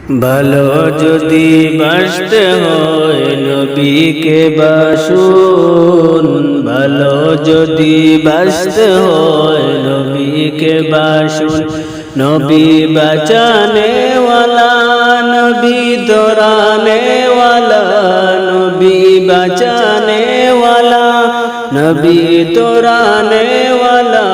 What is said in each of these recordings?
ভালো যদি বাসতে হয় নবীকে বাসুন, ভালো যদি বাসতে হয় নবীকে বাসুন। নবী বাঁচানে ওয়ালা, নবী দরানে ওয়ালা, নবী বাঁচানে ওয়ালা, নবী দরানে ওয়ালা।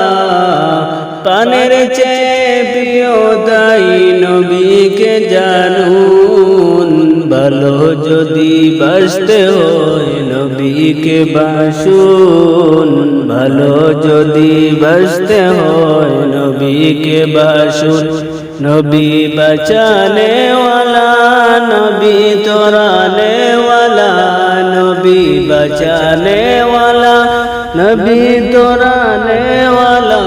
পানের চেয়ে প্রিয় তাই নবীকে জানুন, ভালো যদি বাসতে হয় নবীকে বাসুন, ভালো যদি বাসতে হয় নবীকে বাসুন। নবী বাঁচানে ওয়ালা, নবী তোরানে ওয়ালা, নবী বাঁচানে ওয়ালা, নবী তোরানে ওয়ালা।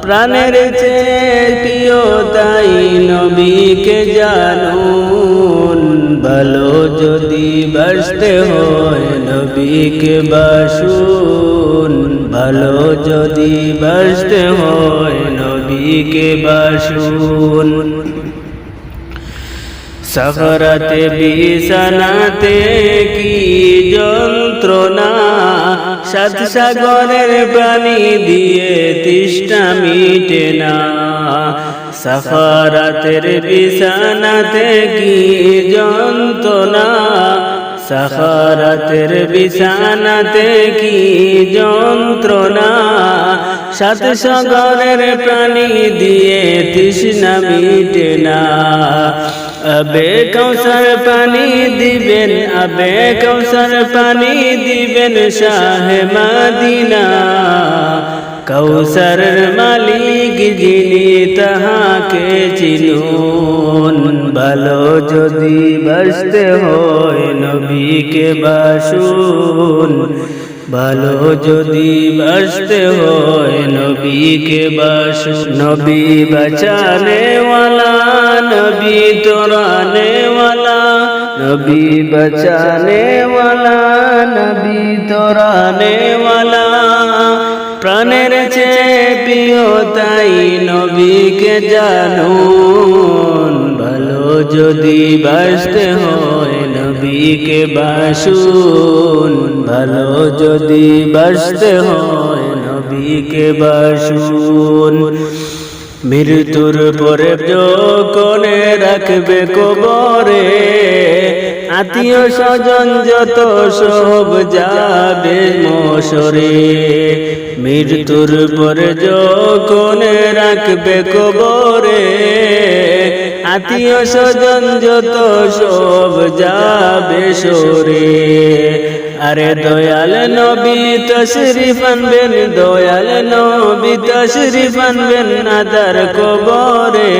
প্রাণের চেয়ে প্রিয় তাই নবীকে জানুন, ভালো যদি বাসতে হয় নবীকে বাসুন, ভালো যদি বাসতে হয় নবীকে বাসুন। সাগরাতে বিছানাতে কি যন্ত্রণা, সাত সাগরের পানি দিয়ে তৃষ্ণা মিটে না। সাগরাতের বিছানাতে কি যন্ত্রণা, সাগরাতের বিছানাতে কি যন্ত্রণা। সাত সাগরের পানি দিয়ে তৃষ্ণা মিটে না। আবে কৌসার পানি দিবেন, আবে কৌসার পানি দিবেন শাহে মদিনা। কৌসারের মালিক যিনি তাহাকে চিনুন, ভালো যদি বাসতে হয় নবীকে বাসুন, ভালো যদি বাসতে হয় নবীকে বাসুন। নবী বাঁচানে ওয়ালা, নবী তোরানে ওয়ালা, নবী বাঁচানে ওয়ালা, নবী তোরানে ওয়ালা। প্রাণের চেয়ে প্রিয় তাই নবীকে জানুন, ভালো যদি বাসতে হয় নবীকে বাসুন, ভালো যদি বাসতে হয় নবীকে বাসুন। মৃত্যুর পরে যখন রাখবে কবরে, আত্মীয় স্বজন যত সব যাবে মশরে। মৃত্যুর পরে যখন রাখবে কবরে, আত্মীয় স্বজন যত সব যাবে সরে। আরে দয়াল নবী তশরিফ আনবেন, দয়াল নবী তশরিফ আনবেন আদার কবরে।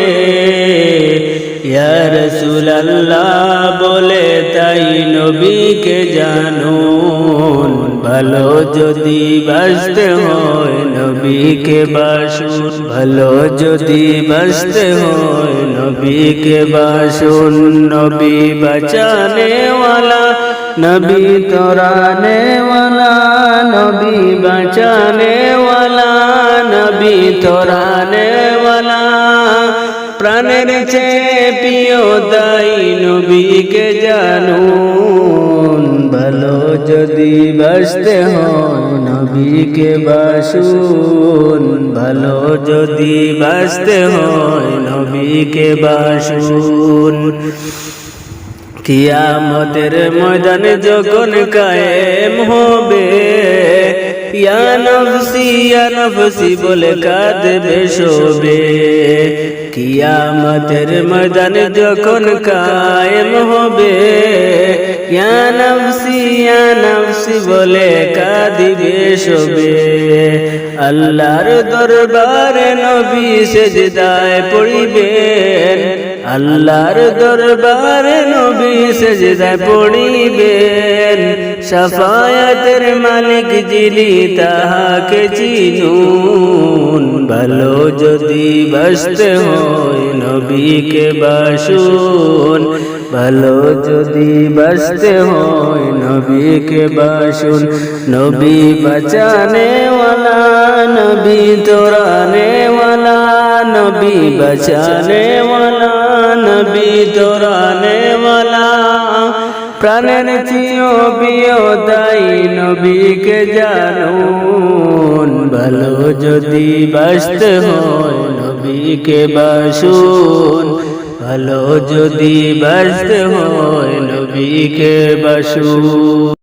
ইয়া রাসূলুল্লাহ বলে তাই নবীকে জানুন, ভালো যদি বাসতে হয় নবীকে বাসুন, ভালো যদি বাসতে হয় নবীকে বাসুন। নবী বাঁচানে ওয়ালা, নবী তোরানে ওয়ালা, নবী বাঁচানে ওয়ালা, নবী তোরানে ওয়ালা। প্রাণের চেয়ে প্রিয় তাই নবীকে জানুন, ভালো যদি বাসতে হয় নবীকে বাসুন, ভালো যদি বাসতে হয় নবীকে বাসুন। কিয়ামতের ময়দানে যখন কায়েম হবে, ইয়া নফসি বলে কাঁদবে শোবে। কিয়ামতের ময়দানে যখন কায়েম হবে, ইয়া নফসি বলে কাঁদিবে শোবে। আল্লাহর দরবারে নবী সেজদায় পড়িবেন, আল্লাহর দরবারে নবী সেজদায় পড়িবেন। শাফায়াতের মালিক যিনি তাহাকে চিনুন, ভালো যদি বাসতে হয় নবীকে বাসুন, ভালো যদি বাসতে হয় নবীকে বাসুন। নবী বাঁচানে ওয়ালা, वाला नबी तोराने वाला नबी बचाने वाला नबी तोराने वाला प्राणेर चियो प्रियो ताई नबीके जानून ভালো যদি বাসতে হয় নবীকে বাসুন ভালো যদি বাসতে হয় নবীকে বাসুন।